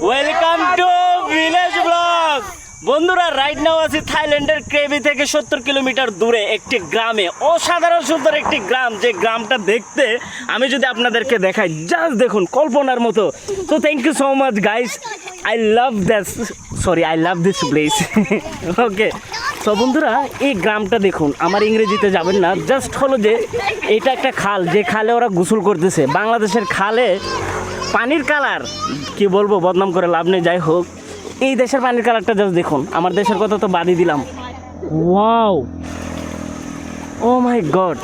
Welcome to village blog. বন্ধুরা, right now আছি থাইল্যান্ডের ক্রেবি থেকে 70 কিলোমিটার দূরে একটি গ্রামে। অসাধারণ সুন্দর একটি গ্রাম, যে গ্রামটা দেখতে আমি যদি আপনাদেরকে দেখাই, জাস্ট দেখুন, কল্পনার মতো। তো thank you so much guys, I love this place. Okay, তো বন্ধুরা, এই গ্রামটা দেখুন, আমার ইংরেজিতে যাবেন না, জাস্ট হলো যে এটা একটা খাল, যে খালে ওরা গোসল করতেছে। বাংলাদেশের খালে পানির কালার কি বলবো, বদনাম করে লাভ নেই। যাই হোক, এই দেশের পানির কালারটা জাস্ট দেখুন। আমার দেশের কথা তো বাদই দিলাম। Wow, O my god.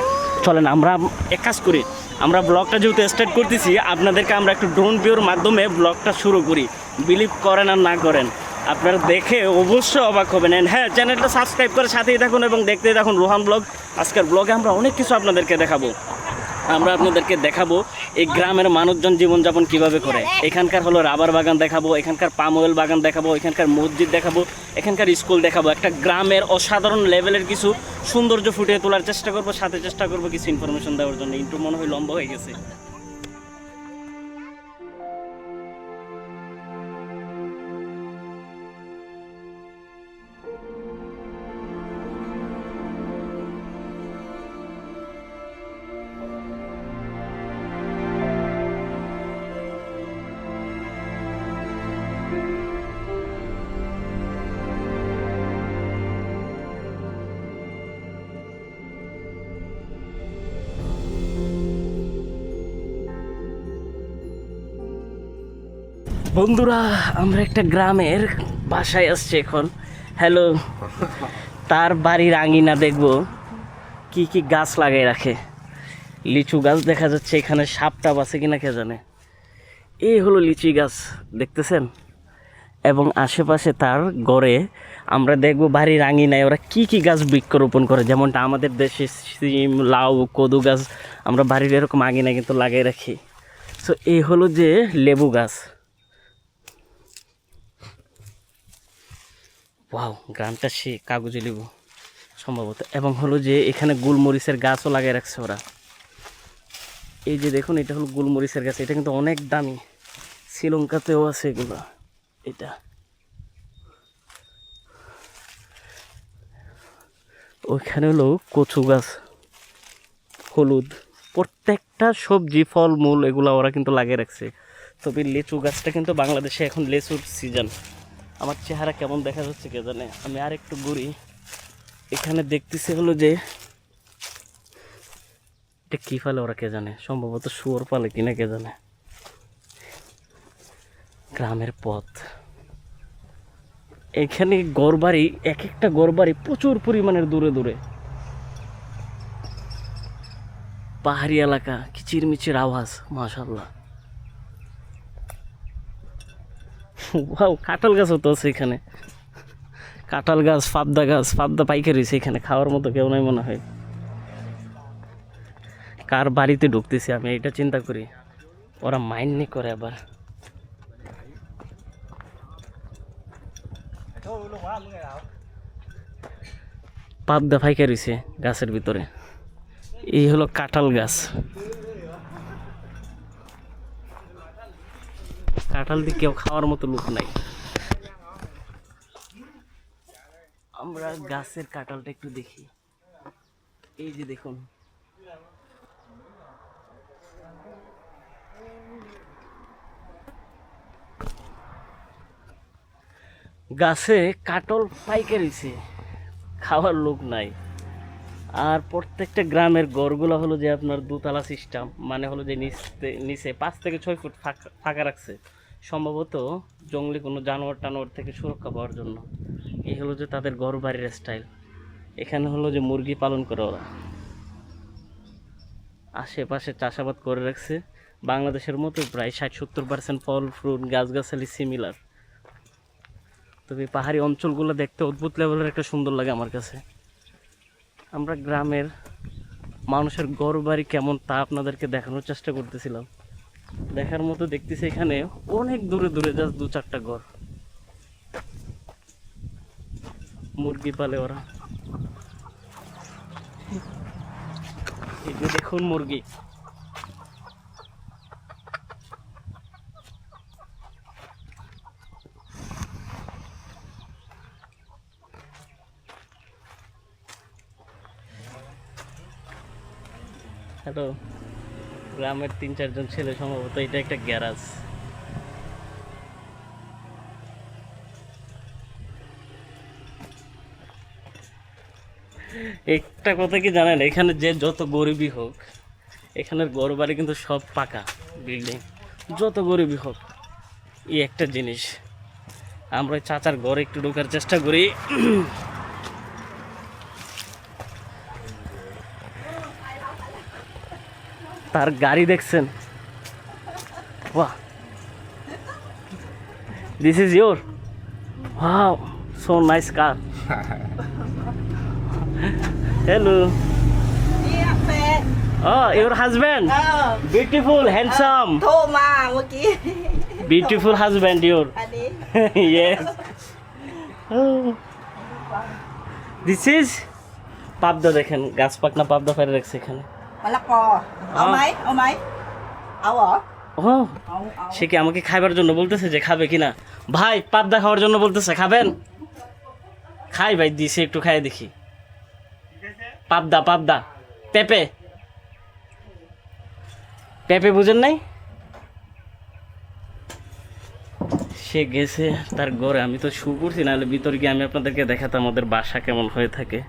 চলেন আমরা এক কাজ করি, আমরা ব্লগটা যেহেতু স্টার্ট করতেছি, আপনাদেরকে আমরা একটু ড্রোন ভিউর মাধ্যমে ব্লগটা শুরু করি। বিলিভ করেন আর না করেন, আপনারা দেখে অবশ্যই অবাক হবেন। হ্যাঁ, চ্যানেলটা সাবস্ক্রাইব করে সাথেই থাকুন এবং দেখতেই থাকুন রোহান ব্লগ। আজকের ব্লগে আমরা অনেক কিছু আপনাদেরকে দেখাবো। আমরা আপনাদেরকে দেখাবো এই গ্রামের মানুষজন জীবনযাপন কিভাবে করে। এখানকার হলো রাবার বাগান দেখাবো, এখানকার পাম অয়েল বাগান দেখাবো, এখানকার মসজিদ দেখাবো, এখানকার স্কুল দেখাবো। একটা গ্রামের অসাধারণ লেভেলের কিছু সৌন্দর্য ফুটিয়ে তোলার চেষ্টা করবো, সাথে চেষ্টা করবো কিছু ইনফরমেশন দেওয়ার জন্য। ইন্টু মনে হয় লম্বা হয়ে গেছে। বন্ধুরা, আমরা একটা গ্রামের বাসায় আসছি এখন। হ্যালো। তার বাড়ির আঙিনা দেখবো কি কি গাছ লাগাই রাখে। লিচু গাছ দেখা যাচ্ছে, এখানে সাপ টাপ আছে কিনা কে জানে। এই হলো লিচি গাছ, দেখতেছেন? এবং আশেপাশে তার গড়ে আমরা দেখবো বাড়ির আঙিনায় ওরা কি কি গাছ বৃক্ষরোপণ করে। যেমনটা আমাদের দেশে সিম, লাউ, কদু গাছ আমরা বাড়ির এরকম আঙিনায় কিন্তু লাগাই রাখি। সো এই হলো যে লেবু গাছ। ওয়াও, গ্রামটা সে কাগজে লেবু সম্ভবত। এবং হলো যে এখানে গোলমরিচের গাছও লাগিয়ে রাখছে ওরা। এই যে দেখুন, এটা হলো গোলমরিচের গাছ। এটা কিন্তু অনেক দামি, শ্রীলঙ্কাতেও আছে এগুলো। এটা ওইখানে হলো কচু গাছ, হলুদ, প্রত্যেকটা সবজি, ফল মূল এগুলো ওরা কিন্তু লাগিয়ে রাখছে। তবে লিচু গাছটা কিন্তু বাংলাদেশে এখন লিচুর সিজন। আমার চেহারা কেমন দেখা যাচ্ছে কে জানে। আমি আর একটু ঘুরি। এখানে দেখতেছি হলো যে এটা কী ফেলে ওরা কে জানে, সম্ভবত শুয়োর পালে কিনা কে জানে। গ্রামের পথ, এখানে ঘরবাড়ি, এক একটা ঘরবাড়ি প্রচুর পরিমাণের দূরে দূরে। পাহাড়ি এলাকা, কিচিরমিচির আওয়াজ, মাশাআল্লাহ। ওয়াও, কাঁঠাল গাছও তো আছে এখানে। কাঁঠাল গাছ, পাবদা গাছ, পাবদা পাইকারি হয়েছে এখানে, খাওয়ার মতো কেউ নাই মনে হয়। কার বাড়িতে ঢুকতেছি আমি এটা চিন্তা করি, ওরা মাইন্ড নি করে আবার। পাবদা পাইকারি হয়েছে গাছের ভিতরে। এই হলো কাঁঠাল গাছ। কাঁঠাল দিয়ে কেউ খাওয়ার মতো লোক নাই। আমরা গাছের কাঁঠালটা একটু দেখি। এই যে দেখুন, গাছে কাঁঠাল পাইকারিছে, খাওয়ার লোক নাই। আর প্রত্যেকটা গ্রামের ঘরগুলো হলো যে আপনার দোতলা সিস্টেম, মানে হলো যে নিচে 5 থেকে 6 ফুট ফাঁকা রাখছে, সম্ভবত জঙ্গলি কোনো জানোয়ার টানোয়ার থেকে সুরক্ষা পাওয়ার জন্য। এই হলো যে তাদের ঘর বাড়ির স্টাইল। এখানে হলো যে মুরগি পালন করে ওরা। আশেপাশে চাষাবাদ করে রাখছে বাংলাদেশের মতো, প্রায় 60-70% ফল ফ্রুট গাছগাছালি সিমিলার। তবে পাহাড়ি অঞ্চলগুলো দেখতে অদ্ভুত লেভেলের একটা সুন্দর লাগে আমার কাছে। আমরা গ্রামের মানুষের ঘর বাড়ি কেমন তা আপনাদেরকে দেখানোর চেষ্টা করতেছিলাম। দেখার মতো দেখতেছি এখানে অনেক দূরে দূরে জাস্ট 2-4টা ঘর। মুরগি পালে ওরা। এই যে দেখুন মুরগি, হ্যালো, গ্রামের 3-4 জন ছেলে, সম্ভবত এটা একটা গ্যারাজ। একটা কথা কি জানেন, এখানে যে যত গরিবই হোক, এখানের ঘর বাড়ি কিন্তু সব পাকা বিল্ডিং, যত গরিবই হোক। এই একটা জিনিস, আমরা চাচার ঘরে একটু ঢোকার চেষ্টা করি। তার গাড়ি দেখছেন? বাহ, this is your, wow, so nice car. Hello, oh, your husband, beautiful, handsome, โทรมาเมื่อกี้ beautiful husband your. อันนี้ Yes. Oh. This is পাবদা, দেখেন গাছ পাকনা পাবদা ফেলে রাখছে এখানে। มะละกอเอาไหมเอาไหมเอาเหรอ ও, เอาเอา সে কি আমাকে খাবার জন্য বলতেছে যে খাবে কিনা? ভাই পাবদা খাওয়ার জন্য বলতেছে, খাবেন? খাই ভাই, দিছে একটু খাই দেখি। পাবদা পাবদা, পেঁপে, পেঁপে বুঝেন নাই? সে গেছে তার ঘরে, আমি তো শু করছি, নাহলে ভিতরে গিয়ে আমি আপনাদেরকে দেখাতাম আমাদের বাসা কেমন হয়ে থাকে।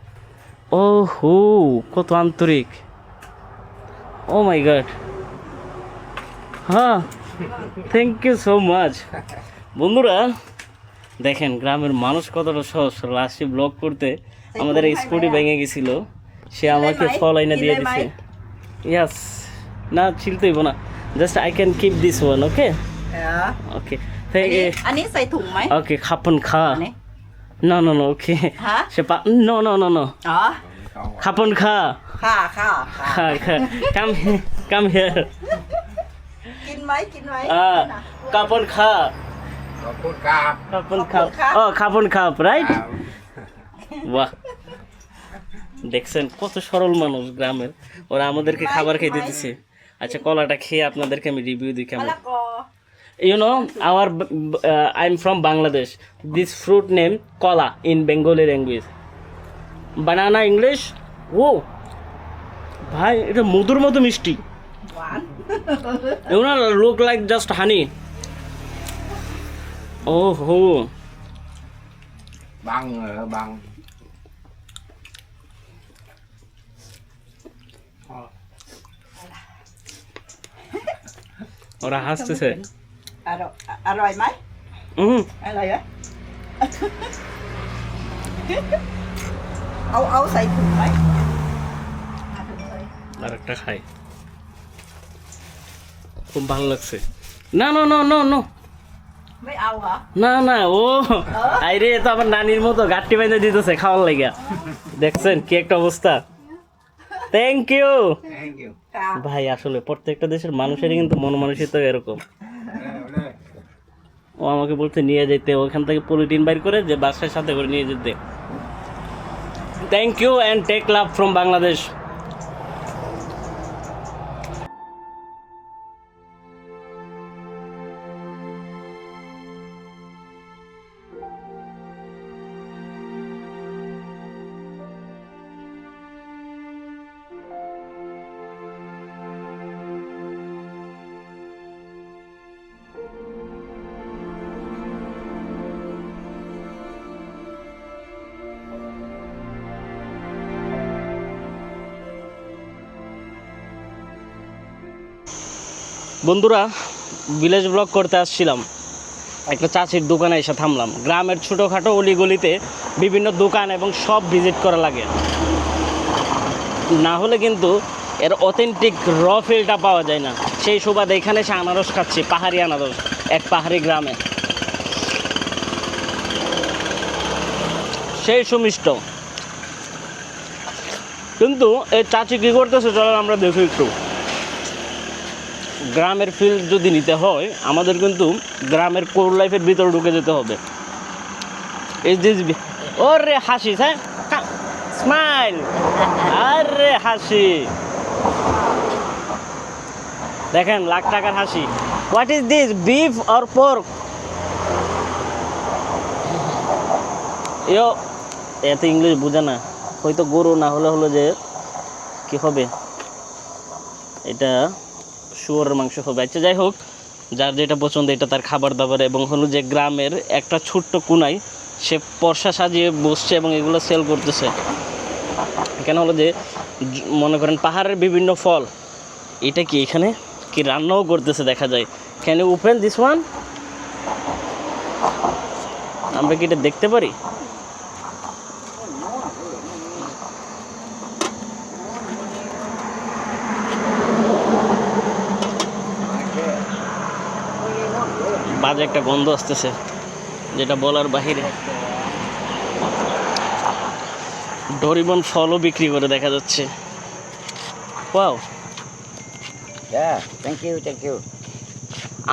ও হো, কত আন্তরিক, ও মাই গড। হ্যাঁ, থ্যাংক ইউ সো মাচ। বন্ধুরা দেখেন গ্রামের মানুষ কতটা সহজ সরল। আসছি ব্লগ করতে, আমাদের এই স্কুটি ভেঙে গেছিল, সে আমাকে ফল আইনা দিয়ে দিছে। ইয়াস, না ছিলতে হইব না, just I can keep this one, okay เหรอ okay อันนี้ใส่ถุงไหม okay, খাপন খা। อันนี้ No, no, no, okay. ฮะ সে পা, no, no, no, no. อ๋อ Khapan খা, ค่ะค่ะค่ะ খা, খা, come here. กินไหมกินไหม খাপন খা, ขอบคุณครับ খাপন খাপ, oh, খাপন খাপ, right? বাহ, দেখছেন কত সরল মানুষ গ্রামের, ওরা আমাদেরকে খাবার খেতে দিছে। আচ্ছা, কলাটা খেয়ে আপনাদেরকে আমি রিভিউ দিই มะ কেমন। ละกอ You know, I'm from Bangladesh. This fruit name kola in Bengali language. Banana English. Oh, ভাই এটা মধুর মতো মিষ্টি। หวาน You know, look like just honey. Oh ho. บังเหรอบัง ওরা হাসতেছে। อร่อยอร่อยไหม อร่อยไหมเอาใส่ถุงไหม আর একটা খাই, খুব ভালো লাগছে। না না না না না, ไม่เอาเหรอ না না, ও আইরে তো আমার নানির মতো গাট্টি বাইন্ধে দিতেছে খাওয়ার লাগা। দেখছেন কি একটা অবস্থা। থ্যাংক ইউ থ্যাংক ইউ ค่ะ ভাই। আসলে প্রত্যেকটা দেশের মানুষেরই কিন্তু মনমানসিকতা এরকম। ও আমাকে বলতে নিয়ে যেতে, ওখান থেকে পলিটিন বাইর করে যে বাসার সাথে করে নিয়ে যেতে। Thank you and take love from Bangladesh. বন্ধুরা, ভিলেজ ব্লগ করতে আসছিলাম, একটা চাচির দোকানে এসে থামলাম। গ্রামের ছোটোখাটো অলিগলিতে বিভিন্ন দোকান এবং সব ভিজিট করা লাগে, না হলে কিন্তু এর অথেন্টিক র ফিলটা পাওয়া যায় না। সেই সুবাদে এখানে এসে আনারস খাচ্ছি, পাহাড়ি আনারস, এক পাহাড়ি গ্রামে, সেই সুমিষ্ট। কিন্তু এই চাচি কী করতেছে চলেন আমরা দেখি একটু। গ্রামের ফিল যদি নিতে হয় আমাদের কিন্তু গ্রামের কোর লাইফের ভিতরে ঢুকে যেতে হবে। এই দিস, ওরে হাসি, হ্যাঁ স্মাইল, আরে হাসি দেখেন, লাখ টাকার হাসি। What is this, beef or pork? Yo, এত ইংলিশ বুঝে না, হয়তো গরু না হলে হলো যে কি হবে, এটা শুয়োরের মাংস হবে। আচ্ছা যাই হোক, যার যেটা পছন্দ এটা তার খাবার দাবার। এবং হলো যে গ্রামের একটা ছোট্ট কোনায় সে পর্সা সাজিয়ে বসছে এবং এগুলো সেল করতেছে। এখানে হলো যে মনে করেন পাহাড়ের বিভিন্ন ফল, এটা কি এখানে কি রান্নাও করতেছে দেখা যায়। Can you open this one? আমরা কি এটা দেখতে পারি? বাজে একটা গন্ধ আসতেছে যেটা বলার বাহিরে। ডরিবন ফলও বিক্রি করে দেখা যাচ্ছে। Wow, Yeah, thank you.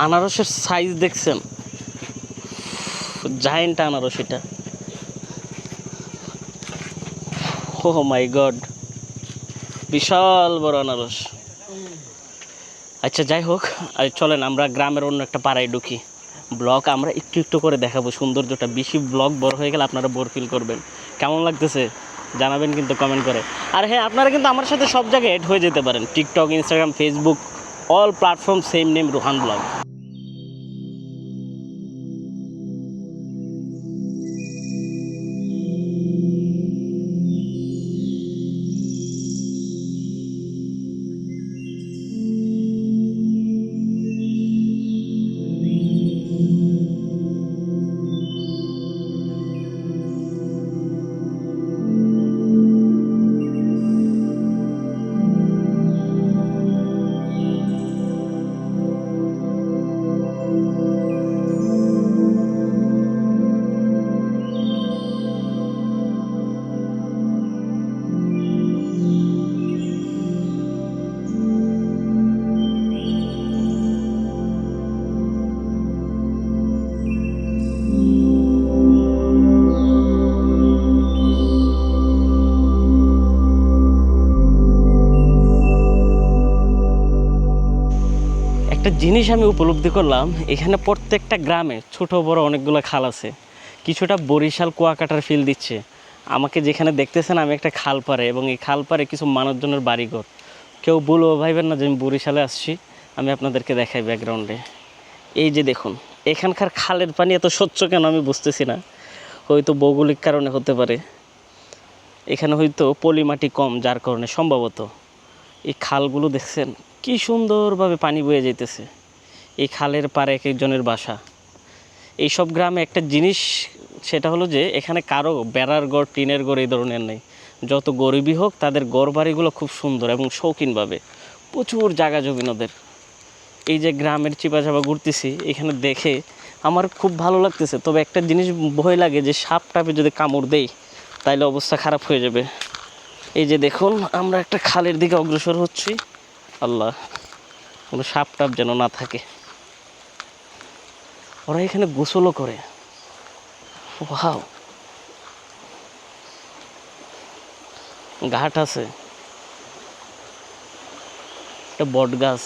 আনারসের সাইজ দেখছেন? জায়েন্ট আনারস এটা। ও মাই গড, বিশাল বড় আনারস। আচ্ছা যাই হোক, চলেন আমরা গ্রামের অন্য একটা পাড়ায় ঢুকি। ব্লগ আমরা একটু একটু করে দেখাবো সৌন্দর্যটা। বেশি ব্লগ বড় হয়ে গেলে আপনারা বোর ফিল করবেন। কেমন লাগতেছে জানাবেন কিন্তু কমেন্ট করে। আর হ্যাঁ, আপনারা কিন্তু আমার সাথে সব জায়গায় অ্যাড হয়ে যেতে পারেন, TikTok, Instagram, Facebook, all platform same name Rohan blog. একটা জিনিস আমি উপলব্ধি করলাম, এখানে প্রত্যেকটা গ্রামে ছোট বড় অনেকগুলো খাল আছে। কিছুটা বরিশাল কুয়াকাটার ফিল দিচ্ছে আমাকে। যেখানে দেখতেছেন আমি একটা খাল পাড়ে, এবং এই খাল পাড়ে কিছু মানুষজনের বাড়িঘর। কেউ বলবো ভাইবেন না যে আমি বরিশালে আসছি। আমি আপনাদেরকে দেখাই ব্যাকগ্রাউন্ডে। এই যে দেখুন, এখানকার খালের পানি এত স্বচ্ছ কেন আমি বুঝতেছি না। হয়তো ভৌগোলিক কারণে হতে পারে, এখানে হয়তো পলি মাটি কম, যার কারণে সম্ভবত। এই খালগুলো দেখছেন কি সুন্দরভাবে পানি বয়ে যাইতেছে। এই খালের পাড়ে এক একজনের বাসা। এইসব গ্রামে একটা জিনিস, সেটা হলো যে এখানে কারো বেড়ার ঘর, টিনের ঘর এই ধরনের নেই। যত গরিবই হোক তাদের ঘর বাড়িগুলো খুব সুন্দর এবং শৌখিনভাবে। প্রচুর জায়গা জমি ওদের। এই যে গ্রামের চিপাচাপা ঘুরতেছি, এখানে দেখে আমার খুব ভালো লাগতেছে। তবে একটা জিনিস ভয় লাগে যে সাপ টাপে যদি কামড় দেয় তাইলে অবস্থা খারাপ হয়ে যাবে। এই যে দেখুন, আমরা একটা খালের দিকে অগ্রসর হচ্ছি। আল্লাহ, কোনো সাপ টাপ যেন না থাকে। ওরা এখানে গোসলও করে। ওয়াও, ঘাট আছে, একটা বট গাছ।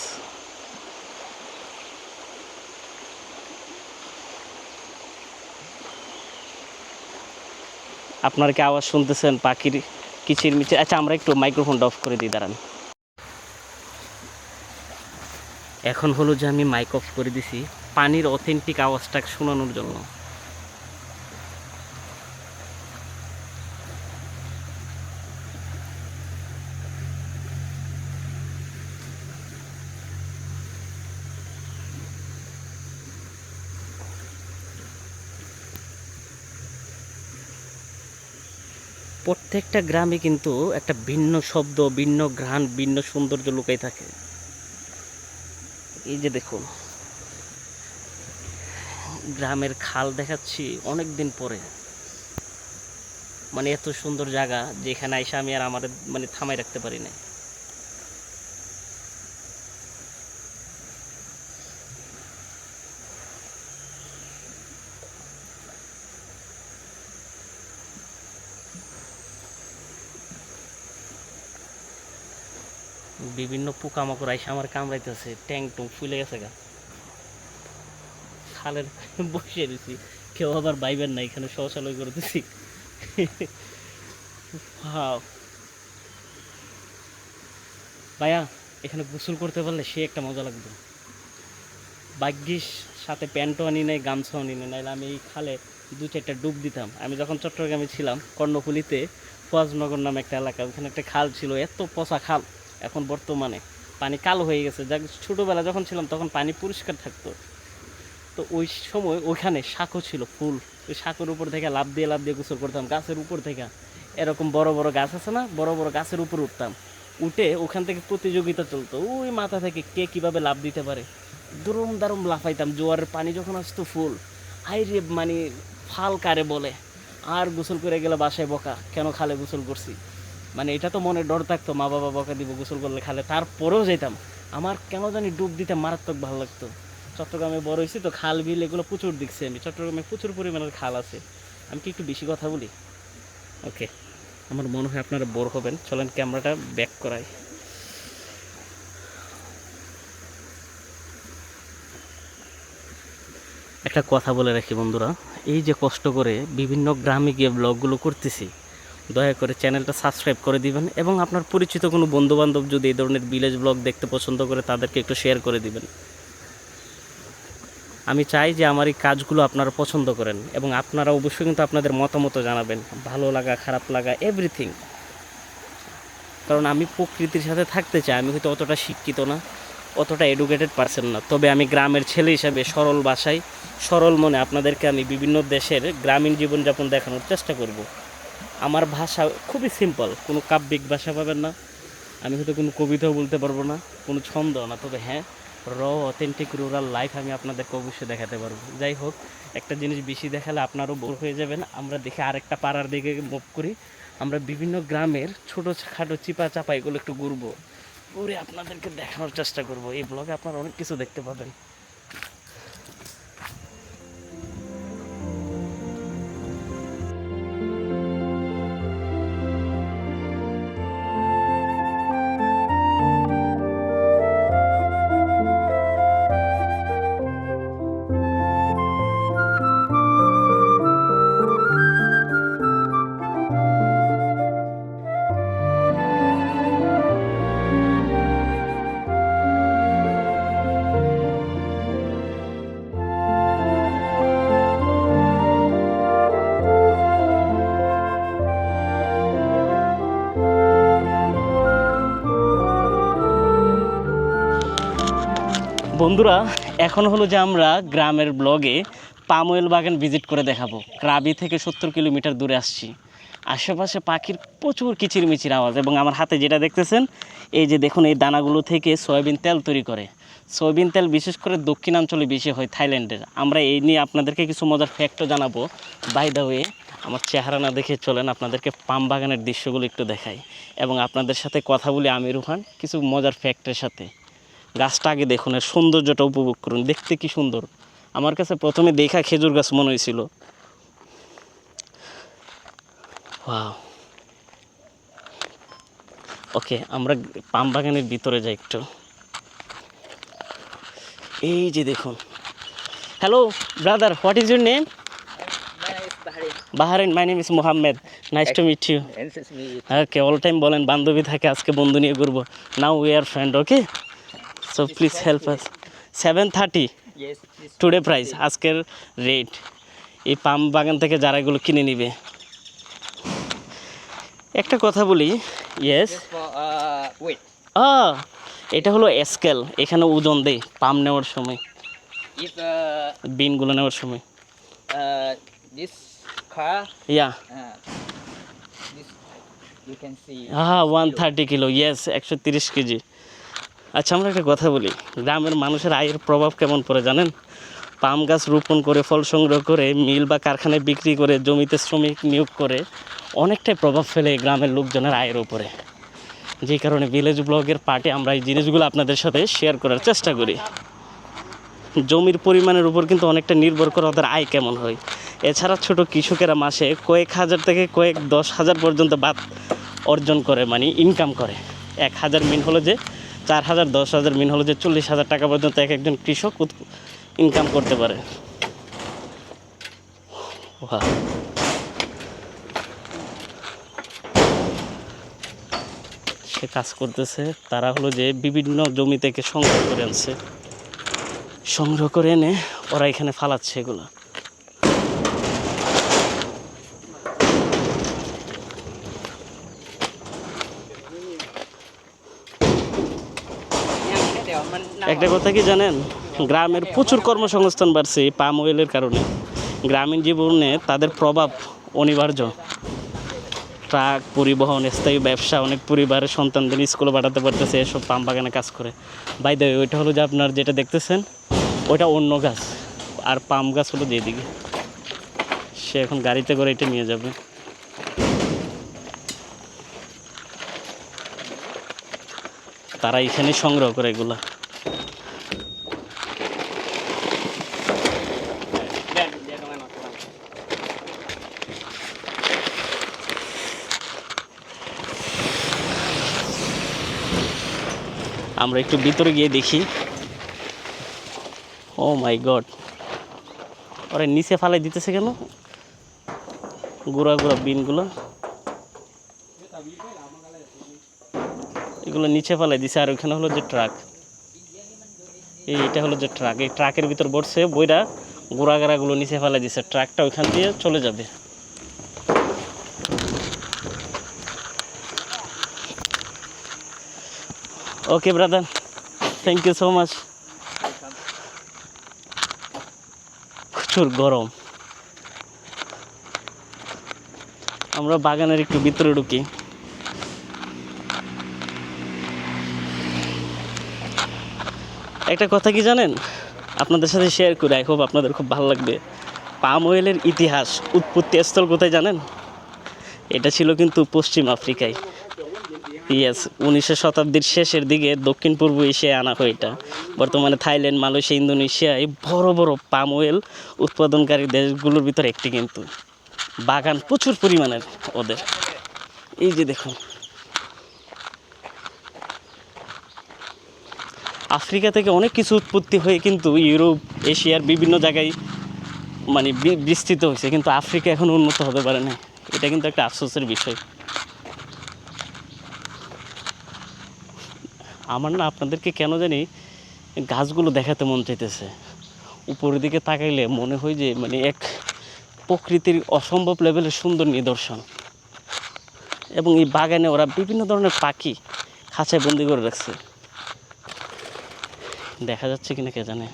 আপনারা কি আওয়াজ শুনতেছেন পাখির কিচিরমিচির? আচ্ছা আমরা একটু মাইক্রোফোনটা অফ করে দিই, দাঁড়ান। এখন হলো যে আমি মাইক অফ করে দিছি পানির অথেন্টিক আওয়াজটা শোনানোর জন্য। প্রত্যেকটা গ্রামে কিন্তু একটা ভিন্ন শব্দ, ভিন্ন ঘ্রাণ, ভিন্ন সৌন্দর্য লুকাই থাকে। এই যে দেখুন, গ্রামের খাল দেখাচ্ছি অনেক দিন পরে। মানে এত সুন্দর জায়গা যেখানে আইসা আমি আর আমাদের মানে থামাই রাখতে পারি না। বিভিন্ন পোকামাকড় আইসা আমার কামড়াইতেছে, ট্যাং টুং ফুলে গেছে গা। খালের বসে দিছি, কেউ আবার বাইবেন না এখানে শৌচালয় করে দিছি। ভাইয়া, এখানে গোসল করতে পারলে সে একটা মজা লাগবে। ভাগ্যিস সাথে প্যান্টও আনি নাই, গামছাও আনি নাই, নাহলে আমি এই খালে 2-4টা ডুব দিতাম। আমি যখন চট্টগ্রামে ছিলাম কর্ণফুলিতে ফোয়াজনগর নামে একটা এলাকা, ওখানে একটা খাল ছিল, এত পচা খাল, এখন বর্তমানে পানি কালো হয়ে গেছে। যাক, ছোটোবেলা যখন ছিলাম তখন পানি পরিষ্কার থাকতো। তো ওই সময় ওইখানে শাঁখো ছিল, ফুল, ওই শাঁখোর উপর থেকে লাফ দিয়ে গোসল করতাম। গাছের উপর থেকে এরকম বড় বড় গাছ আছে না, বড় বড় গাছের উপর উঠতাম, উঠে ওখান থেকে প্রতিযোগিতা চলতো, ওই মাথা থেকে কে কীভাবে লাফ দিতে পারে। দুরুম দারুম লাফাইতাম। জোয়ারের পানি যখন আসতো ফুল, হাই রে, মানে ফাল কারে বলে। আর গোসল করে গেলে বাসায় বকা, কেন খালে গোসল করছি, মানে এটা তো মনে ডর থাকতো, মা বাবা বকা দিব গোসল করলে খালে, তারপরেও যেতাম। আমার কেন জানি ডুব দিতে মারাত্মক ভালো লাগতো। চট্টগ্রামে বড় হয়েছি তো, খাল বিল এগুলো প্রচুর দেখছি আমি। চট্টগ্রামে প্রচুর পরিমাণের খাল আছে। আমি কি একটু বেশি কথা বলি? ওকে, আমার মনে হয় আপনারা বোর হবেন, চলেন ক্যামেরাটা ব্যাক করাই। একটা কথা বলে রাখি বন্ধুরা, এই যে কষ্ট করে বিভিন্ন গ্রামে গিয়ে ব্লগগুলো করতেছি, দয়া করে চ্যানেলটা সাবস্ক্রাইব করে দিবেন, এবং আপনার পরিচিত কোনো বন্ধুবান্ধব যদি এই ধরনের ভিলেজ ব্লগ দেখতে পছন্দ করে তাদেরকে একটু শেয়ার করে দিবেন। আমি চাই যে আমার এই কাজগুলো আপনারা পছন্দ করেন, এবং আপনারা অবশ্যই কিন্তু আপনাদের মতামত জানাবেন, ভালো লাগা খারাপ লাগা এভরিথিং। কারণ আমি প্রকৃতির সাথে থাকতে চাই। আমি হয়তো অতটা শিক্ষিত না, অতটা এডুকেটেড পারসন না, তবে আমি গ্রামের ছেলে হিসাবে সরল ভাষায় সরল মনে আপনাদেরকে আমি বিভিন্ন দেশের গ্রামীণ জীবনযাপন দেখানোর চেষ্টা করব। আমার ভাষা খুবই সিম্পল, কোনো কাব্যিক ভাষা পাবেন না, আমি হয়তো কোনো কবিতাও বলতে পারবো না, কোনো ছন্দ না, তবে হ্যাঁ, অথেন্টিক রুরাল লাইফ আমি আপনাদেরকে অবশ্যই দেখাতে পারবো। যাই হোক, একটা জিনিস বেশি দেখালে আপনারও বোর হয়ে যাবেন। আমরা দেখে আরেকটা পাড়ার দিকে মুভ করি। আমরা বিভিন্ন গ্রামের ছোটোখাটো চিপা চাপা এগুলো একটু ঘুরবো, ঘুরে আপনাদেরকে দেখানোর চেষ্টা করব। এই ব্লগে আপনারা অনেক কিছু দেখতে পাবেন। বন্ধুরা, এখন হলো যে আমরা গ্রামের ব্লগে পাম অয়েল বাগান ভিজিট করে দেখাবো। ক্রাবি থেকে 70 কিলোমিটার দূরে আসছি। আশেপাশে পাখির প্রচুর কিচিরমিচির আওয়াজ, এবং আমার হাতে যেটা দেখতেছেন, এই যে দেখুন, এই দানাগুলো থেকে সয়াবিন তেল তৈরি করে। সয়াবিন তেল বিশেষ করে দক্ষিণাঞ্চলে বেশি হয়, থাইল্যান্ডের। আমরা এই নিয়ে আপনাদেরকে কিছু মজার ফ্যাক্টও জানাবো। বাই দ্য ওয়ে, আমার চেহারা না দেখে চলেন আপনাদেরকে পাম বাগানের দৃশ্যগুলো একটু দেখাই, এবং আপনাদের সাথে কথা বলি আমি রুহান কিছু মজার ফ্যাক্টের সাথে। গাছটা আগে দেখুন, এর সৌন্দর্যটা উপভোগ করুন, দেখতে কি সুন্দর। আমার কাছে প্রথমে দেখা খেজুর গাছ মনে হয়েছিল। ওয়াও। ওকে, আমরা পাম বাগানের ভিতরে যাই একটু। এই যে দেখুন। Hello brother, what is your name? Bahrain. My name is Mohammad. Nice to meet you. Okay, all time বলেন বান্ধবী থাকে, আজকে বন্ধু নিয়ে ঘুরবো। Now we are friend, okay? So please help us. 730 today price, আজকের রেট। এই পাম বাগান থেকে যারা এগুলো কিনে নিবে। একটা কথা বলি, ইয়েস, এটা হলো স্কেল, এখানে ওজন দেয় পাম নেওয়ার সময়, বিনগুলো নেওয়ার সময়। This car, yeah, this you can see. 130 kilo, yes, 130 KG. আচ্ছা, আমরা একটা কথা বলি, গ্রামের মানুষের আয়ের প্রভাব কেমন পড়ে জানেন? পাম গাছ রোপণ করে, ফল সংগ্রহ করে, মিল বা কারখানায় বিক্রি করে, জমিতে শ্রমিক নিয়োগ করে অনেকটাই প্রভাব ফেলে গ্রামের লোকজনের আয়ের উপরে। যেই কারণে ভিলেজ ব্লগের পার্টে আমরা এই জিনিসগুলো আপনাদের সাথে শেয়ার করার চেষ্টা করি। জমির পরিমাণের উপর কিন্তু অনেকটা নির্ভর করে ওদের আয় কেমন হয়। এছাড়া ছোট কৃষকেরা মাসে কয়েক হাজার থেকে কয়েক 10,000 পর্যন্ত বাদ অর্জন করে, মানে ইনকাম করে। 1,000 মিন হলো যে 4,000, 10,000 মিন হলো যে 40,000 টাকা পর্যন্ত এক একজন কৃষক ইনকাম করতে পারে। সে কাজ করতেছে। তারা হলো যে বিভিন্ন জমি থেকে সংগ্রহ করে আনছে, সংগ্রহ করে এনে ওরা এখানে ফালাচ্ছে এগুলো। একটা কথা কি জানেন, গ্রামের প্রচুর কর্মসংস্থান বাড়ছে এই পাম অয়েলের কারণে। গ্রামীণ জীবনে তাদের প্রভাব অনিবার্য। ট্রাক পরিবহন, স্থায়ী ব্যবসা, অনেক পরিবারের সন্তানদের স্কুলে পাঠাতে পারতেছে এসব পাম বাগানে কাজ করে। বাই দ্য ওয়ে, ওইটা হলো যে আপনার যেটা দেখতেছেন ওইটা অন্য গাছ, আর পাম গাছ হলো যেদিকে। সে এখন গাড়িতে করে এটা নিয়ে যাবে। তারা এখানে সংগ্রহ করে এগুলা। আমরা একটু ভিতরে গিয়ে দেখি। ও মাই গড, ওরা নিচে ফালাই দিতেছে কেন গুঁড়া গুঁড়া বিনগুলো? এগুলো নিচে ফালাই দিছে। আর ওইখানে হলো যে ট্রাক, এইটা হলো যে ট্রাক, এই ট্রাকের ভিতর বসছে বইরা গুঁড়া গাড়াগুলো নিচে ফালাই দিছে। ট্রাকটা ওইখান দিয়ে চলে যাবে। Okay brother, thank you so much. প্রচুর গরম। আমরা বাগানের একটু ভিতরে ঢুকি। একটা কথা কি জানেন, আপনাদের সাথে শেয়ার করি, আই হোপ আপনাদের খুব ভালো লাগবে। পাম অয়েলের ইতিহাস, উৎপত্তি স্থল কোথায় জানেন? এটা ছিল কিন্তু পশ্চিম আফ্রিকায়। ইয়েস, 19 শতাব্দীর শেষের দিকে দক্ষিণ পূর্ব এশিয়ায় আনা হয় এটা। বর্তমানে থাইল্যান্ড, মালয়েশিয়া, ইন্দোনেশিয়ায় বড় বড় পাম অয়েল উৎপাদনকারী দেশগুলোর ভিতর একটি কিন্তু। বাগান প্রচুর পরিমাণের ওদের। এই যে দেখুন, আফ্রিকা থেকে অনেক কিছু উৎপত্তি হয়ে কিন্তু ইউরোপ, এশিয়ার বিভিন্ন জায়গায় মানে বিস্তৃত হয়েছে, কিন্তু আফ্রিকা এখন উন্নত হতে পারে না। এটা কিন্তু একটা আফসোসের বিষয়। আমার না আপনাদেরকে কেন জানি গাছগুলো দেখাতে মন চাইতেছে। উপরের দিকে তাকাইলে মনে হয় যে মানে এক প্রকৃতির অসম্ভব লেভেলের সুন্দর নিদর্শন। এবং এই বাগানে ওরা বিভিন্ন ধরনের পাখি খাঁচায় বন্দি করে রাখছে। দেখা যাচ্ছে কিনা কে জানে।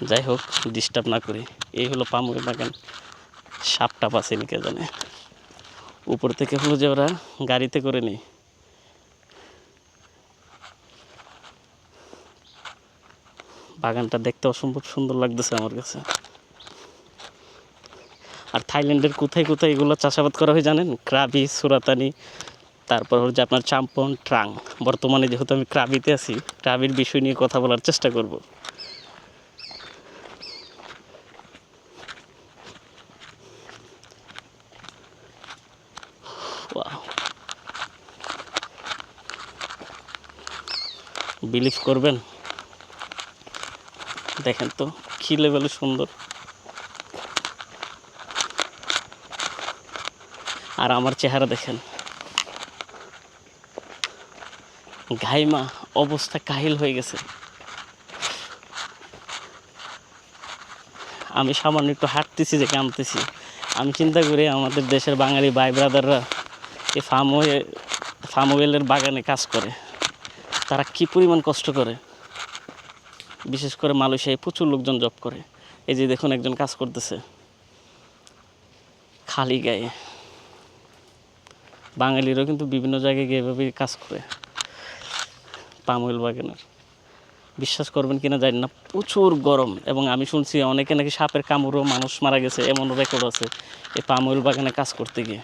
যাই হোক, ডিস্টার্ব না করি। এই হলো পাম অয়েল বাগান। সাপটা আছে কে জানে। উপর থেকে হলো যে ওরা গাড়িতে করে নেই। বাগানটা দেখতে অসম্ভব সুন্দর লাগতেছে আমার কাছে। আর থাইল্যান্ডের কোথায় কোথায় এগুলো চাষাবাদ করা হয় জানেন? ক্রাবি, সুরাতানি, তারপর হচ্ছে আপনার চাম্পন, ট্রাং। বর্তমানে যেহেতু আমি ক্রাবিতে আছি, ক্রাবির বিষয় নিয়ে কথা বলার চেষ্টা করব। বিলিভ করবেন, দেখেন তো কী লেভেলে সুন্দর। আর আমার চেহারা দেখেন, ঘাইমা অবস্থা কাহিল হয়ে গেছে। আমি সামান্য একটু হাঁটতেছি যে কামতেছি। আমি চিন্তা করি আমাদের দেশের বাঙালি ভাই ব্রাদাররা এই ফার্ম অয়েলের বাগানে কাজ করে, তারা কি পরিমাণ কষ্ট করে। বিশেষ করে মালয়েশিয়ায় প্রচুর লোকজন জব করে। এই যে দেখুন একজন কাজ করতেছে খালি গায়ে। বাঙালিরাও কিন্তু বিভিন্ন জায়গায় গিয়ে এভাবে কাজ করে পাম অয়েল বাগানের। বিশ্বাস করবেন কিনা জানি না, প্রচুর গরম। এবং আমি শুনছি অনেকে নাকি সাপের কামড়েও মানুষ মারা গেছে, এমনও রেকর্ড আছে এই পাম অয়েল বাগানে কাজ করতে গিয়ে।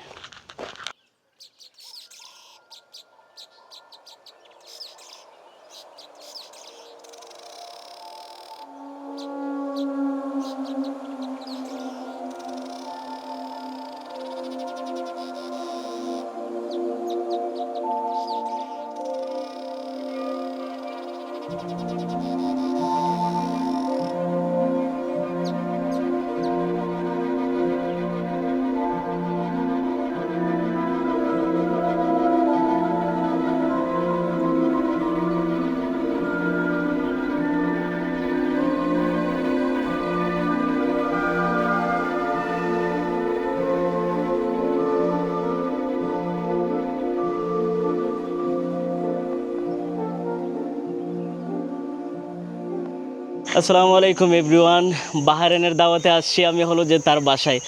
আসসালামু আলাইকুম এভরিওয়ান। বাহারাইনের দাওয়াতে আসছি আমি, হলো যে তার বাসায়।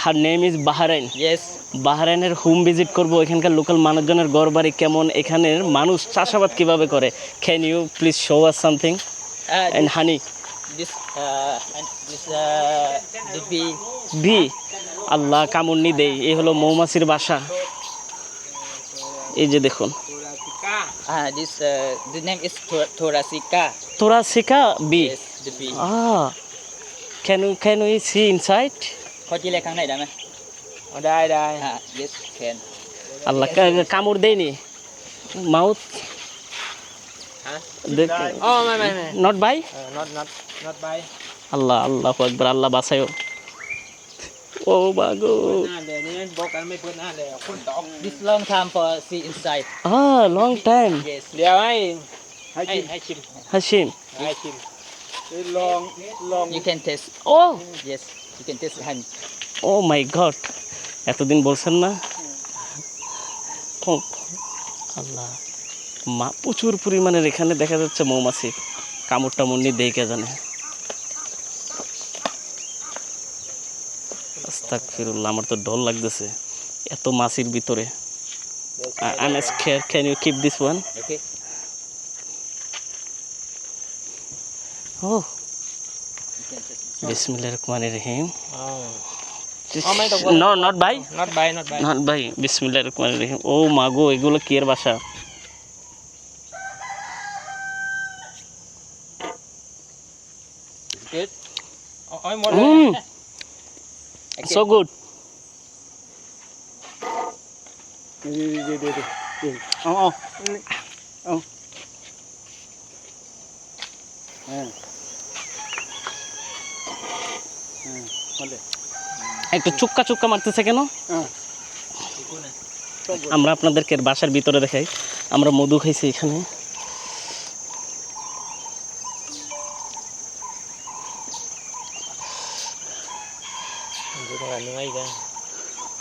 Her name is Bahrain. Yes. বাহারাইনের হোম ভিজিট করব, এখানকার লোকাল মানুষজনের ঘর বাড়ি কেমন, এখানের মানুষ চাষাবাদ কিভাবে করে। Can you please show us something and honey This and this the bee. Bee আল্লাহ কামড়নি দেই, এই হলো মৌমাছির বাসা। এই যে দেখুন, This the name is Thoracea. তোরা শিখা bee. Yes, the bee. Can we see inside? เขาที่แรกข้างในได้ไหมได้ได้ yes can. আল্লাহ কামড় দেয়নি মাউথ?ไม่ নট বাই? not by. আল্লাহ আল্লাহ একবার, আল্লাহ বাঁচায়ও। ও বাগো, หน้าเดี๋ยวนี้บอกกันไม่เปิดหน้าเลยคุณตอบ This long time for see inside. Long time. Yes. เดี๋ยวให้ชิม হাসিম,ให้ชิมลอง You can taste. Oh Yes, you can taste honey. Oh my god, এতদিন বলছেন না। ও, আল্লাহ, প্রচুর পরিমাণের এখানে দেখা যাচ্ছে মৌমাছি। কামড়টা মুন্নি দেই কে জানে। আস্তাগফিরুল্লাহ, আমার তো ডর লাগতেছে এত মাছির ভিতরে। I am scared, can you keep this one? Okay. Oh You can taste. বিসমিল্লাহির রহমানির রহিম।ไม่ต้อง no not by, not by. Not by, বিসমিল্লাহির রহমানির রহিম। ও মাগো, এগুলো কি এর বাসা? Good. Ôi một so good. একটু চুক্কা চুক্কা মারতেছে কেন? আমরা আপনাদেরকে এর বাসার ভিতরে দেখাই। আমরা মধু খাইছি এখানে।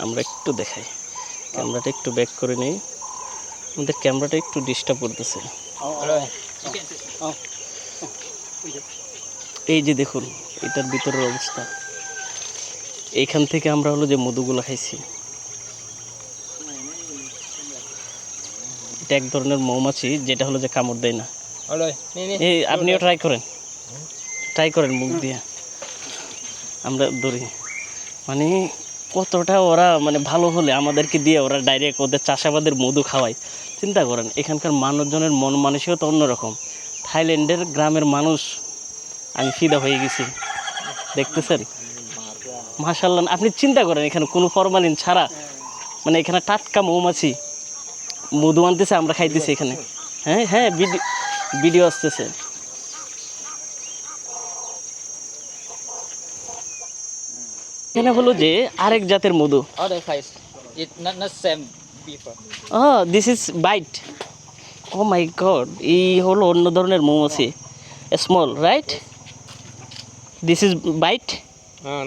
আমরা একটু দেখাই, ক্যামেরাটা একটু ব্যাক করে নিই। আমাদের ক্যামেরাটা একটু ডিস্টার্ব করতেছে। এই যে দেখুন এটার ভিতরের অবস্থা। এইখান থেকে আমরা হলো যে মধুগুলো খাইছি। এটা এক ধরনের মৌমাছি, যেটা হলো যে কামড় দেয় না। এই আপনিও ট্রাই করেন মুখ দিয়ে। আমরা ধরি, মানে কতটা ওরা মানে ভালো হলে আমাদেরকে দিয়ে ওরা ডাইরেক্ট ওদের চাষাবাদের মধু খাওয়ায়। চিন্তা করেন, এখানকার মানুষজনের মন মানসিকতা অন্যরকম। থাইল্যান্ডের গ্রামের মানুষ, আমি ফিদা হয়ে গেছি। দেখতেছেন মাশাআল্লাহ। আপনি চিন্তা করেন, এখানে কোনো ফরমালিন ছাড়া, মানে এখানে টাটকা মৌমাছি মধু আনতেছে, আমরা খাইতেছি এখানে। হ্যাঁ হ্যাঁ, ভিডিও আসতেছে। এখানে হলো যে আরেক জাতের মধু। Other place. It not same before. This is bite. Oh my god, এই হলো অন্য ধরনের মৌমাছি, small right? This is bite.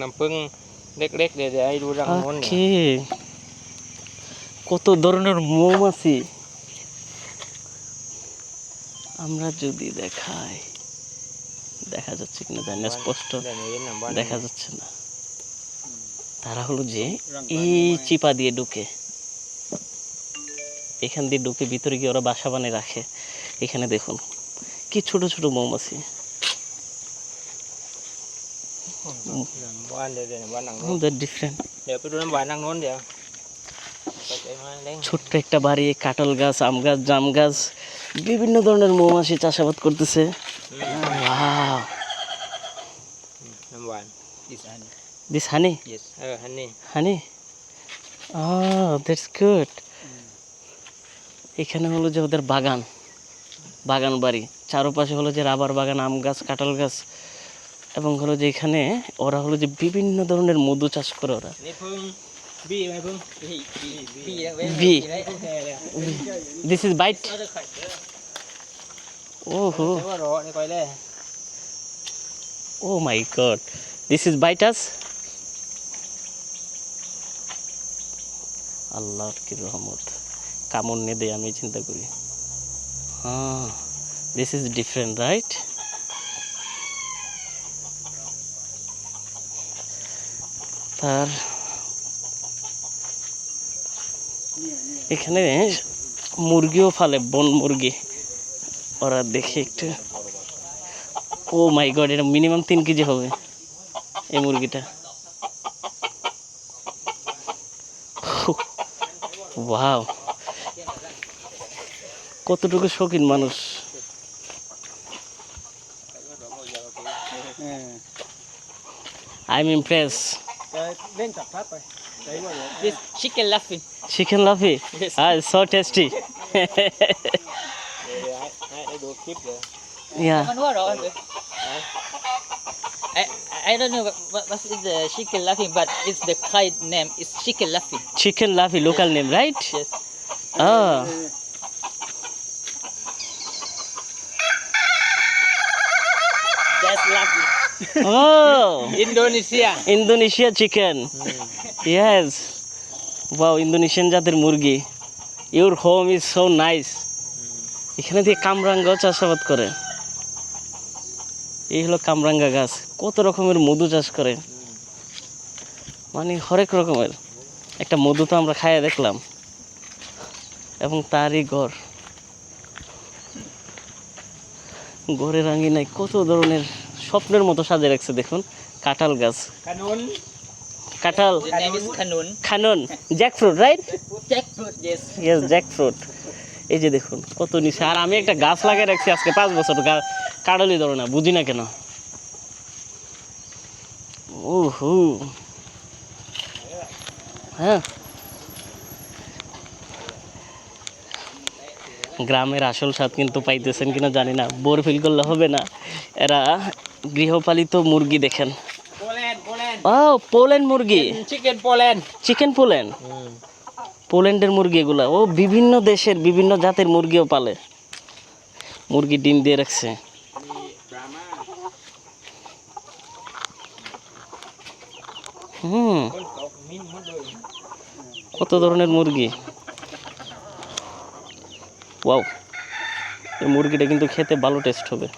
น้ำผึ้งเล็กๆเดี๋ยวให้ดูรังโน้นเนี่ย okay, কত ধরনের মৌমাছি। আমরা যদি দেখাই, দেখা যাচ্ছে কিনা জানি না, স্পষ্ট দেখা যাচ্ছে না। তারা হলো যে এই চিপা দিয়ে ঢুকে, এখান দিয়ে ঢুকে ভিতরে গিয়ে ওরা বাসা বানিয়ে রাখে। এখানে দেখুন কি ছোট ছোট মৌমাছি।บ้านเดี๋ยวบ้านหลังโน้น ডিফারেন্ট।เดี๋ยวไปดูน้ำหวานหลังโน้นเดี๋ยวไปใจมาเล้ง ছোট্ট একটা বাড়ি, কাঁঠাল গাছ, আম গাছ, জাম গাছ, বিভিন্ন ধরনের মৌমাছি চাষাবাদ করতেছে। Wow, น้ำหวาน this honey this honey, yes honey honey, that's good. এখানে হলো যে ওদের বাগান বাড়ি, চারপাশে হলো যে রাবার বাগান, আম গাছ, কাঁঠাল গাছ, এবং হলো যে এখানে ওরা হলো যে বিভিন্ন ধরনের মধু চাষ করে ওরা। นี่พึ่งบี้ไหมพึ่งBee.บี้โอเคเลย this is byte. ก็จะไข่เยอะ ওহো, แต่ว่ารอในก้อยเลย oh my god, this is bites. আল্লাহর কি রহমত, কামড় নিয়ে দেয় আমি চিন্তা করি। This is different right? তার এখানে মুরগিও ফালে, বন মুরগি। ওরা দেখে একটু, ও মাই গড, এটা মিনিমাম 3 কেজি হবে এই মুরগিটা। ওয়াও, কতটুকু শৌখিন মানুষ। I am impress. This chicken laughing. Chicken laughy, Yes. So tasty. Yeah, Someone who are I don't know what is the chicken laughing, but it's the kind name is chicken laughing. Chicken laughy, local name, right? Yes. That's laughing. Oh Indonesia. Indonesia chicken, yes. Wow, Indonesian জাতের মুরগি। Your home is so nice. এখানে দিয়ে কামরাঙ্গাও চাষাবাদ করে। এই হলো কামরাঙ্গা গাছ। কত রকমের মধু চাষ করে, মানে হরেক রকমের। একটা মধু তো আমরা খাইয়ে দেখলাম, এবং তারই ঘর। ঘরের আঙিনায় কত ধরনের স্বপ্নের মতো সাজিয়ে রাখছে। দেখুন, কাঁঠাল গাছ, Kanun. কাঁঠাল, The name is Kanun. Khanum, jackfruit, right? Jackfruit. Yes. Yes, jackfruit. এই যে দেখুন কত নিচে। আর আমি একটা গাছ লাগিয়ে রাখছি আজকে 5 বছর, কাঁঠালই ধরে না, বুঝি না কেন। ওহু, হ্যাঁ, গ্রামের আসল স্বাদ কিন্তু পাইতেছেন কিনা জানি না, বোর ফিল করলে হবে না। এরা গৃহপালিত মুরগি দেখেন। Poland. ও, পোল্যান্ড মুরগি, Chicken Poland. চিকেন পোল্যান্ড, পোল্যান্ডের মুরগি এগুলা। ও বিভিন্ন দেশের বিভিন্ন জাতের মুরগিও পালে। মুরগি ডিম দিয়ে রাখছে। কত ধরনের মুরগি। ওয়াও, এই মুরগিটা কিন্তু খেতে ভালো টেস্ট হবে।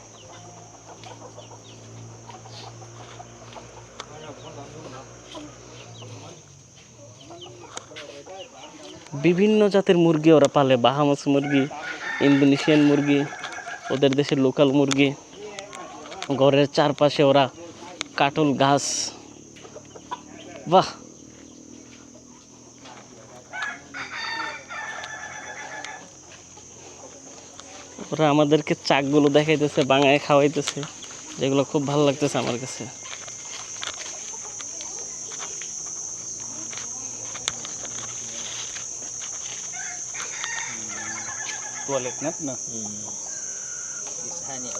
বিভিন্ন জাতের মুরগি ওরা পালে। বাহামাস মুরগি, ইন্দোনেশিয়ান মুরগি, ওদের দেশের লোকাল মুরগি। ঘরের চারপাশে ওরা কাটল গাছ। বাহ, ওরা আমাদেরকে চাকগুলো দেখাইতেছে, বাঙায় খাওয়াইতেছে, যেগুলো খুব ভালো লাগতেছে আমার কাছে। It's honey.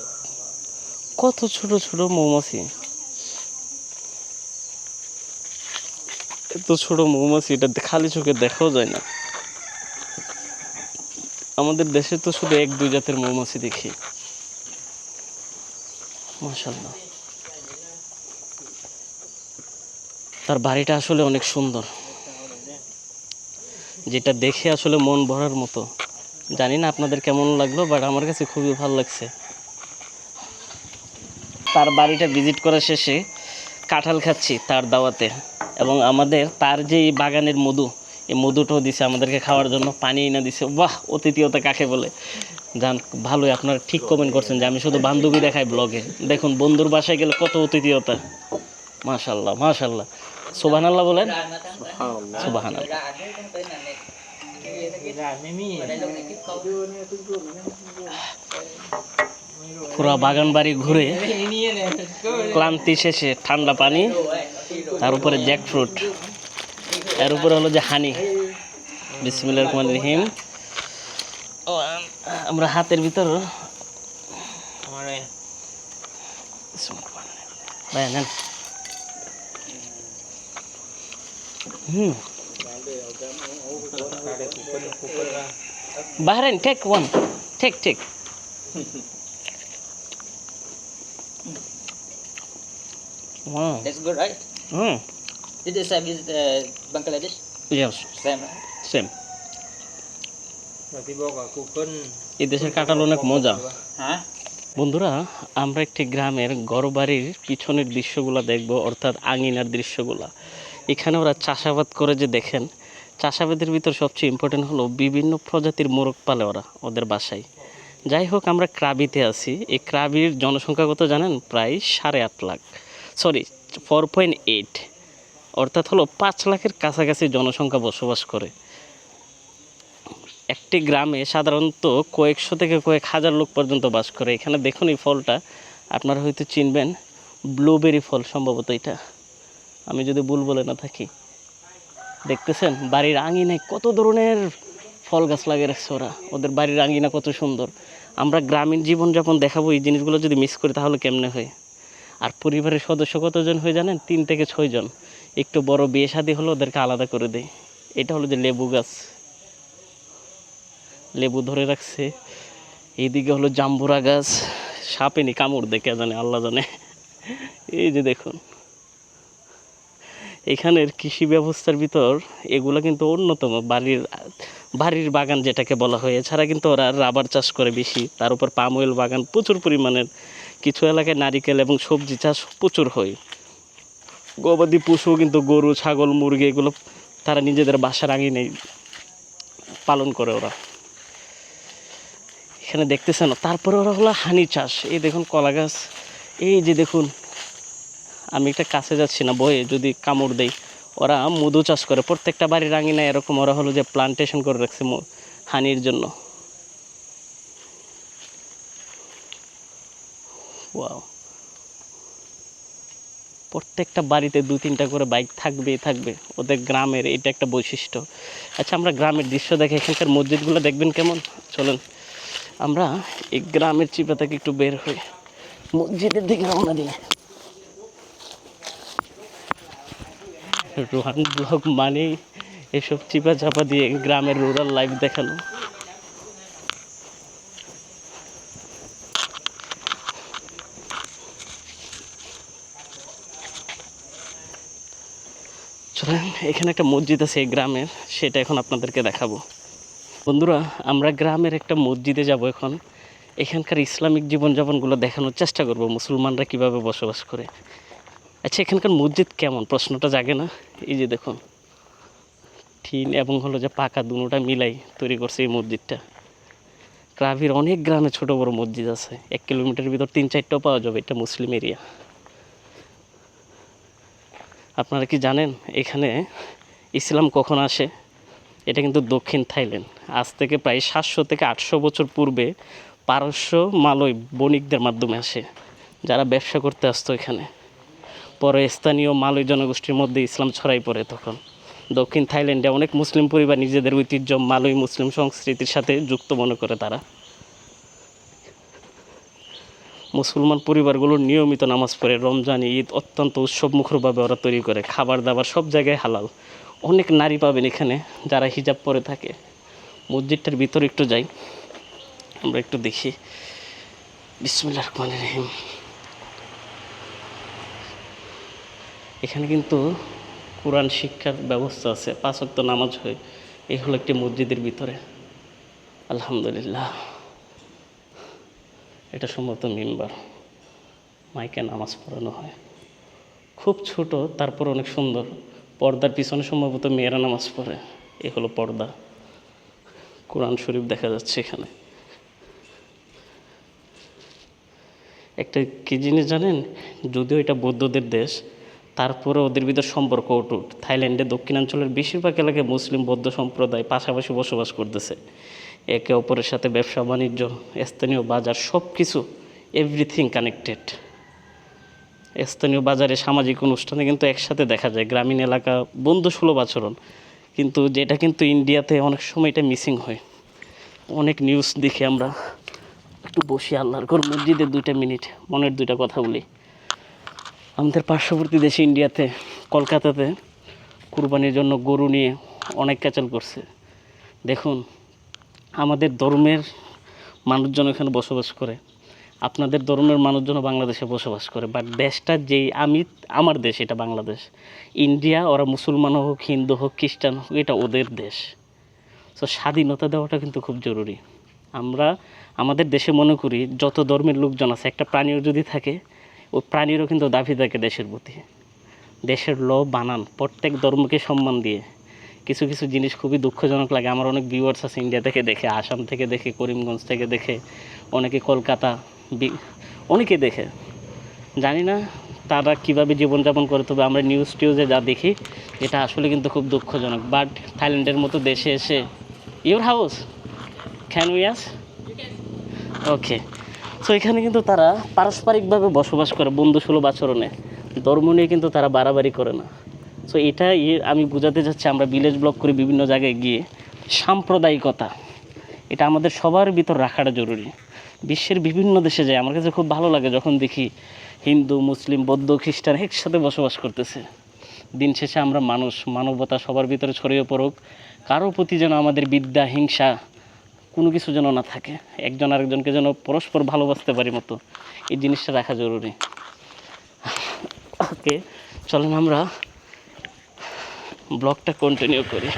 কত ছোট ছোট মৌমাছি, এত ছোট মৌমাছি, এটা খালি চোখে দেখাও যায় না। আমাদের দেশে তো শুধু 1-2 জাতের মৌমাছি দেখি। মাশাআল্লাহ, তার বাড়িটা আসলে অনেক সুন্দর, যেটা দেখে আসলে মন ভরার মতো। জানি না আপনাদের কেমন লাগলো, বাট আমার কাছে খুবই ভালো লাগছে। তার বাড়িটা ভিজিট করা শেষে কাঁঠাল খাচ্ছি তার দাওয়াতে, এবং আমাদের তার যে এই বাগানের মধু, এই মধুটাও দিছে আমাদেরকে খাওয়ার জন্য, পানি এনে দিছে। বাহ, অতিথিয়তা কাকে বলে? জান, ভালোই, আপনারা ঠিক কমেন্ট করছেন যে আমি শুধু বান্ধবী দেখাই ব্লগে। দেখুন, বন্ধুর বাসায় গেলে কত অতিথিয়তা। মাশাআল্লাহ, মাশাআল্লাহ, সুবহানাল্লাহ বলেন। সুবহানাল্লাহ। পুরা বাগান বাড়ি ঘুরে ক্লান্তি শেষে ঠান্ডা পানি, তার উপরে জ্যাকফ্রুট, এর উপরে হলো যে হানি। বিসমিল্লাহির রহমানির রহিম। আমরা হাতের ভিতর ভাইয়া নেন। Bahrain, take one. Take. Wow. That's good, right? Did the same is Bangladesh? Yes, Same, right? same. এই দেশের কাঁঠাল অনেক মজা। Huh? বন্ধুরা, আমরা একটি গ্রামের ঘরবাড়ির পিছনের দৃশ্যগুলো দেখব, অর্থাৎ আঙিনার দৃশ্যগুলা। এখানে ওরা চাষাবাদ করে যে দেখেন, চাষাবাদের ভিতর সবচেয়ে ইম্পর্টেন্ট হলো বিভিন্ন প্রজাতির মোরগ পালে ওরা ওদের বাসায়। যাই হোক, আমরা ক্রাবিতে আছি। এই ক্রাবির জনসংখ্যা কত জানেন? প্রায় 8.5 লাখ, সরি 4.8, অর্থাৎ হলো 5 লাখের কাছাকাছি জনসংখ্যা বসবাস করে। একটি গ্রামে সাধারণত কয়েকশো থেকে কয়েক হাজার লোক পর্যন্ত বাস করে। এখানে দেখুন এই ফলটা, আপনারা হয়তো চিনবেন, ব্লুবেরি ফল সম্ভবত এটা, আমি যদি ভুল বলে না থাকি। দেখতেছেন বাড়ির আঙিনায় কত ধরনের ফল গাছ লাগিয়ে রাখছে ওরা, ওদের বাড়ির আঙিনা কত সুন্দর। আমরা গ্রামীণ জীবনযাপন দেখাবো, এই জিনিসগুলো যদি মিস করি তাহলে কেমনে হয়? আর পরিবারের সদস্য কতজন হয়ে জানেন? 3 থেকে 6 জন। একটু বড় বিয়ে শাদী হলে ওদেরকে আলাদা করে দেয়। এটা হলো যে লেবু গাছ, লেবু ধরে রাখছে। এইদিকে হলো জাম্বুরা গাছ, সাপেনি কামড় দেখে জানে, আল্লাহ জানে। এই যে দেখুন, এখানের কৃষি ব্যবস্থার ভিতর এগুলো কিন্তু অন্যতম। বাড়ির বাগান যেটাকে বলা হয়। এছাড়া কিন্তু ওরা রাবার চাষ করে বেশি, তার উপর পাম অয়েল বাগান প্রচুর পরিমাণের। কিছু এলাকায় নারিকেল এবং সবজি চাষ প্রচুর হয়। গবাদি পশু কিন্তু গরু, ছাগল, মুরগি এগুলো তারা নিজেদের বাসার আঙিনায় পালন করে ওরা। এখানে দেখতেছেন। তারপরে ওরা হলো হানি চাষ। এই দেখুন কলা গাছ, এই যে দেখুন, আমি একটা কাছে যাচ্ছি না, বয়ে যদি কামড় দেই। ওরা মধু চাষ করে প্রত্যেকটা বাড়ির আঙিনায় এরকম। ওরা হলো যে প্লান্টেশন করে রাখছে হানির জন্য। ওয়াও, প্রত্যেকটা বাড়িতে 2-3টা করে বাইক থাকবেই থাকবে। ওদের গ্রামের এটা একটা বৈশিষ্ট্য। আচ্ছা, আমরা গ্রামের দৃশ্য দেখে এখানকার মসজিদগুলো দেখবেন কেমন। চলেন আমরা এই গ্রামের চিপা থেকে একটু বের হই, মসজিদের দিকে রওনা দিই। রোহান ব্লগ মানেই এসব চিপা চাপা দিয়ে গ্রামের রুরাল লাইফ দেখানো। চলেন, এখানে একটা মসজিদ আছে এই গ্রামের, সেটা এখন আপনাদেরকে দেখাবো। বন্ধুরা, আমরা গ্রামের একটা মসজিদে যাব এখন। এখানকার ইসলামিক জীবনযাপনগুলো দেখানোর চেষ্টা করব, মুসলমানরা কিভাবে বসবাস করে। আচ্ছা, এখানকার মসজিদ কেমন প্রশ্নটা জাগে না? এই যে দেখুন, টিন এবং হলো যে পাকা দুটোটা মিলাই তৈরি করছে এই মসজিদটা। ক্রাবির অনেক গ্রামে ছোট বড় মসজিদ আছে, 1 কিলোমিটারের ভিতর 3-4টাও পাওয়া যাবে। এটা মুসলিম এরিয়া। আপনারা কি জানেন এখানে ইসলাম কখন আসে? এটা কিন্তু দক্ষিণ থাইল্যান্ড। আজ থেকে প্রায় 700 থেকে 800 বছর পূর্বে পারস্য মালয় বণিকদের মাধ্যমে আসে, যারা ব্যবসা করতে আসতো এখানে। পরে স্থানীয় মালয় জনগোষ্ঠীর মধ্যে ইসলাম ছড়াই পড়ে। তখন দক্ষিণ থাইল্যান্ডে অনেক মুসলিম পরিবার নিজেদের ঐতিহ্য মালয় মুসলিম সংস্কৃতির সাথে যুক্ত মনে করে। তারা মুসলমান পরিবারগুলো নিয়মিত নামাজ পড়ে। রমজান, ঈদ অত্যন্ত উৎসবমুখরভাবে ওরা তৈরি করে। খাবার দাবার সব জায়গায় হালাল। অনেক নারী পাবেন এখানে যারা হিজাব পরে থাকে। মসজিদটার ভিতরে একটু যাই, আমরা একটু দেখি। বিসমিল্লাহির রহমানির রহিম। এখানে কিন্তু কোরআন শিক্ষার ব্যবস্থা আছে, 5 ওয়াক্ত নামাজ হয়। এই হলো একটি মসজিদের ভিতরে। আলহামদুলিল্লাহ, এটা সম্ভবত মিম্বার, মাইকে নামাজ পড়ানো হয়। খুব ছোট, তারপর অনেক সুন্দর। পর্দার পিছনে সম্ভবত মেয়েরা নামাজ পড়ে। এ হলো পর্দা। কোরআন শরীফ দেখা যাচ্ছে এখানে। একটা কী জিনিস জানেন? যদিও এটা বৌদ্ধদের দেশ, তারপরে ওদের ভিতর সম্পর্ক অটুট। থাইল্যান্ডে দক্ষিণাঞ্চলের বেশিরভাগ এলাকায় মুসলিম বৌদ্ধ সম্প্রদায় পাশাপাশি বসবাস করতেছে। একে অপরের সাথে ব্যবসা বাণিজ্য, স্থানীয় বাজার, সব কিছু, এভরিথিং কানেক্টেড। স্থানীয় বাজারে সামাজিক অনুষ্ঠানে কিন্তু একসাথে দেখা যায়। গ্রামীণ এলাকা বন্ধুসুলভ আচরণ। কিন্তু যেটা কিন্তু ইন্ডিয়াতে অনেক সময় এটা মিসিং হয়। অনেক নিউজ দেখি আমরা। একটু বসি আল্লাহর ঘর মসজিদে 2টা মিনিট, মনের 2টা কথা বলি। আমাদের পার্শ্ববর্তী দেশে ইন্ডিয়াতে, কলকাতাতে কুরবানির জন্য গরু নিয়ে অনেক ক্যাচাল করছে। দেখুন, আমাদের ধর্মের মানুষজন এখানে বসবাস করে, আপনাদের ধর্মের মানুষজন বাংলাদেশে বসবাস করে। বাট দেশটা যেই আমার দেশ, এটা বাংলাদেশ। ইন্ডিয়া, ওরা মুসলমান হোক, হিন্দু হোক, খ্রিস্টান হোক, এটা ওদের দেশ। তো স্বাধীনতা দেওয়াটা কিন্তু খুব জরুরি। আমরা আমাদের দেশে মনে করি যত ধর্মের লোকজন আছে, একটা প্রাণীও যদি থাকে, ওই প্রাণীরও কিন্তু দাবি থাকে দেশের প্রতি। দেশের ল বানান, প্রত্যেক ধর্মকে সম্মান দিয়ে কিছু কিছু জিনিস খুবই দুঃখজনক লাগে। আমার অনেক ভিউয়ার্স আছে ইন্ডিয়া থেকে দেখে, আসাম থেকে দেখে, করিমগঞ্জ থেকে দেখে, অনেকে কলকাতা, অনেকে দেখে। জানি না তারা কীভাবে জীবনযাপন করে, তবে আমরা নিউজ টিউজে যা দেখি এটা আসলে কিন্তু খুব দুঃখজনক। বাট থাইল্যান্ডের মতো দেশে এসে your house can we us okay. So এখানে কিন্তু তারা পারস্পরিকভাবে বসবাস করে বন্ধুসুলভ আচরণে, ধর্ম নিয়ে কিন্তু তারা বাড়াবাড়ি করে না। সো এটা আমি বোঝাতে চাচ্ছি, আমরা ভিলেজ ব্লগ করি বিভিন্ন জায়গায় গিয়ে, সাম্প্রদায়িকতা এটা আমাদের সবার ভিতর রাখাটা জরুরি। বিশ্বের বিভিন্ন দেশে যায়, আমার কাছে খুব ভালো লাগে যখন দেখি হিন্দু, মুসলিম, বৌদ্ধ, খ্রিস্টান একসাথে বসবাস করতেছে। দিন শেষে আমরা মানুষ, মানবতা সবার ভিতরে ছড়িয়ে পড়ুক, কারো প্রতি যেন আমাদের বিদ্যা, হিংসা কোনো কিছু যেন না থাকে, একজন আরেকজনকে যেন পরস্পর ভালোবাসতে পারি মতো, এই জিনিসটা রাখা জরুরি। ওকে, চলেন আমরা ব্লগটা কন্টিনিউ করি।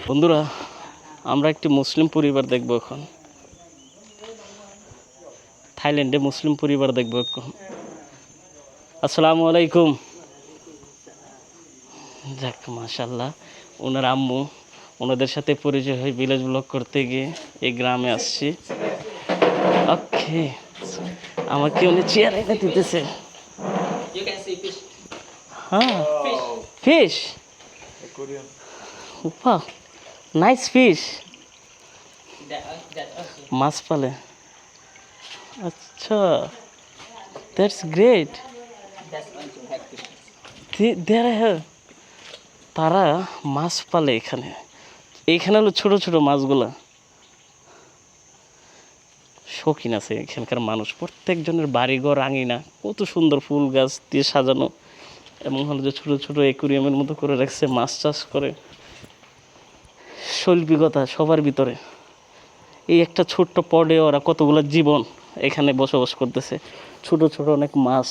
বন্ধুরা, আমরা একটি মুসলিম পরিবার দেখব এখন, থাইল্যান্ডে মুসলিম পরিবার দেখব এখন। আসসালামু আলাইকুম। যাক, মাশাল্লাহ, ওনার আম্মু, ওনাদের সাথে পরিচয় হয়ে ভিলেজ ব্লগ করতে গিয়ে এই গ্রামে আসছি। ওকে, আমাকে উনি চেয়ার এনে দিতেছে। You can see fish. হ্যাঁ, fish, wow, nice fish. That also. মাছ পালে, আচ্ছা, that's great. That's also have fish. তারা মাছ পালে এখানে, এইখানে হলো ছোট ছোট মাছগুলা। শৌখিন আছে এখানকার মানুষ, প্রত্যেকজনের বাড়িঘর, আঙিনা কত সুন্দর ফুল গাছ দিয়ে সাজানো, এবং হলো যে ছোটো ছোটো অ্যাকুরিয়ামের মতো করে রাখছে, মাছ চাষ করে। শৈল্পিকতা সবার ভিতরে, এই একটা ছোট্ট পডে ওরা কতগুলো জীবন এখানে বসবাস করতেছে। ছোট ছোট অনেক মাছ,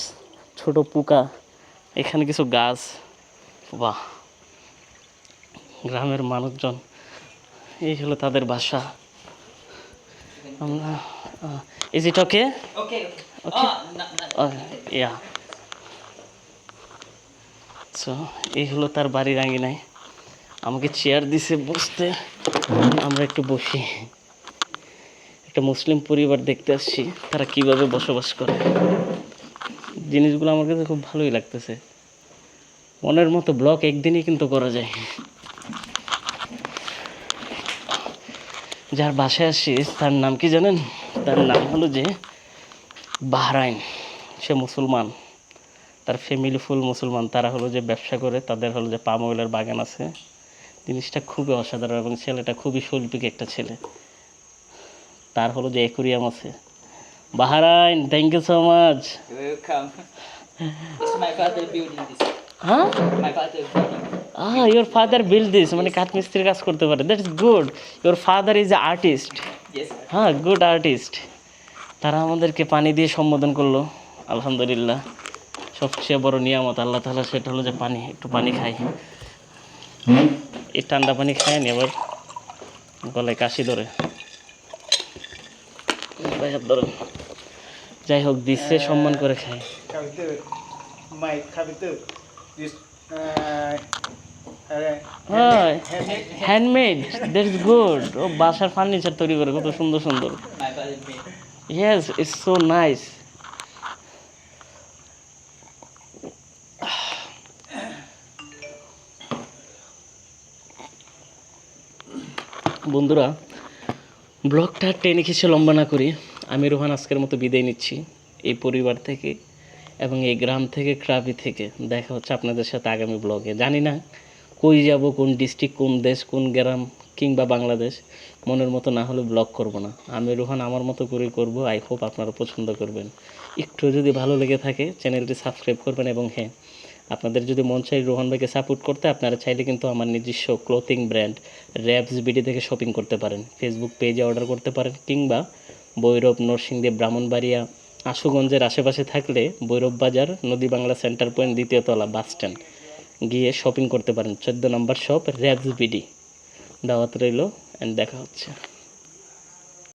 ছোট পোকা, এখানে কিছু গাছ। বাহ, গ্রামের মানুষজন, এই হলো তাদের বাসা। আমরা is it okay? Okay. Okay. Oh, not. Yeah, so এই হলো তার বাড়ির আঙিনায়, আমাকে চেয়ার দিছে বসতে, আমরা একটু বসি। একটা মুসলিম পরিবার দেখতে আসছি, তারা কিভাবে বসবাস করে। জিনিসগুলো আমার কাছে খুব ভালোই লাগতেছে। মনের মতো ব্লগ একদিনই কিন্তু করা যায়। যার বাসায় আসছি তার নাম কি জানেন? তার নাম হলো যে বাহরাইন। সে মুসলমান, তার ফ্যামিলি ফুল মুসলমান। তারা হলো যে ব্যবসা করে, তাদের হলো যে পাম অয়েলের বাগান আছে। জিনিসটা খুবই অসাধারণ, এবং ছেলেটা খুবই শৈল্পিক একটা ছেলে। তার হলো যে অ্যাকুরিয়াম আছে। Bahrain, thank you so much. Welcome. It's my father building this. হ্যাঁ, My father building. Your father build this, মানে কাঠমিস্ত্রির কাজ করতে পারে। That's good. Your father is a artist. Yes. হ্যাঁ, গুড আর্টিস্ট। তারা আমাদেরকে পানি দিয়ে সম্বোধন করলো, আলহামদুলিল্লাহ। সবচেয়ে বড় নিয়ামত আল্লাহ তাআলা, সেটা হলো যে পানি। একটু পানি খাই, এই ঠান্ডা পানি খায়নি, আবার গলায় কাশি ধরে, ধরে। যাই হোক, দিচ্ছে, সম্মান করে খাই। হ্যাঁ, হ্যান্ডমেড, দ্যাটস গুড। ও বাসার ফার্নিচার তৈরি করে, কত সুন্দর সুন্দর। My father made. Yes, it's so nice. বন্ধুরা, ব্লগটা টেনে খিচে লম্বা না করি, আমি রোহান আজকের মতো বিদায় নিচ্ছি এই পরিবার থেকে এবং এই গ্রাম থেকে, ক্রাবি থেকে। দেখা হচ্ছে আপনাদের সাথে আগামী ব্লগে। জানি না কই যাব, কোন ডিস্ট্রিক্ট, কোন দেশ, কোন গ্রাম কিংবা বাংলাদেশ, মনের মতো না হলে ব্লগ করব না। আমি রোহান আমার মতো করেই করব। আই হোপ আপনারা পছন্দ করবেন। একটু যদি ভালো লেগে থাকে চ্যানেলটি সাবস্ক্রাইব করবেন, এবং হ্যাঁ, আপনাদের যদি মন চাই রোহান ভাইকে সাপোর্ট করতে, আপনারা চাইলে কিন্তু আমার নিজস্ব ক্লোথিং ব্র্যান্ড র্যাবস বিডি থেকে শপিং করতে পারেন। ফেসবুক পেজে অর্ডার করতে পারেন, কিংবা ভৈরব, নরসিংদী, ব্রাহ্মণবাড়িয়া, আশুগঞ্জের আশেপাশে থাকলে ভৈরব বাজার, নদী বাংলা সেন্টার পয়েন্ট, দ্বিতীয় তলা, বাস স্ট্যান্ড গিয়ে শপিং করতে পারেন। 14 নম্বর শপ, র্যাবস বিডি। দাওয়াত রইল, অ্যান্ড দেখা হচ্ছে।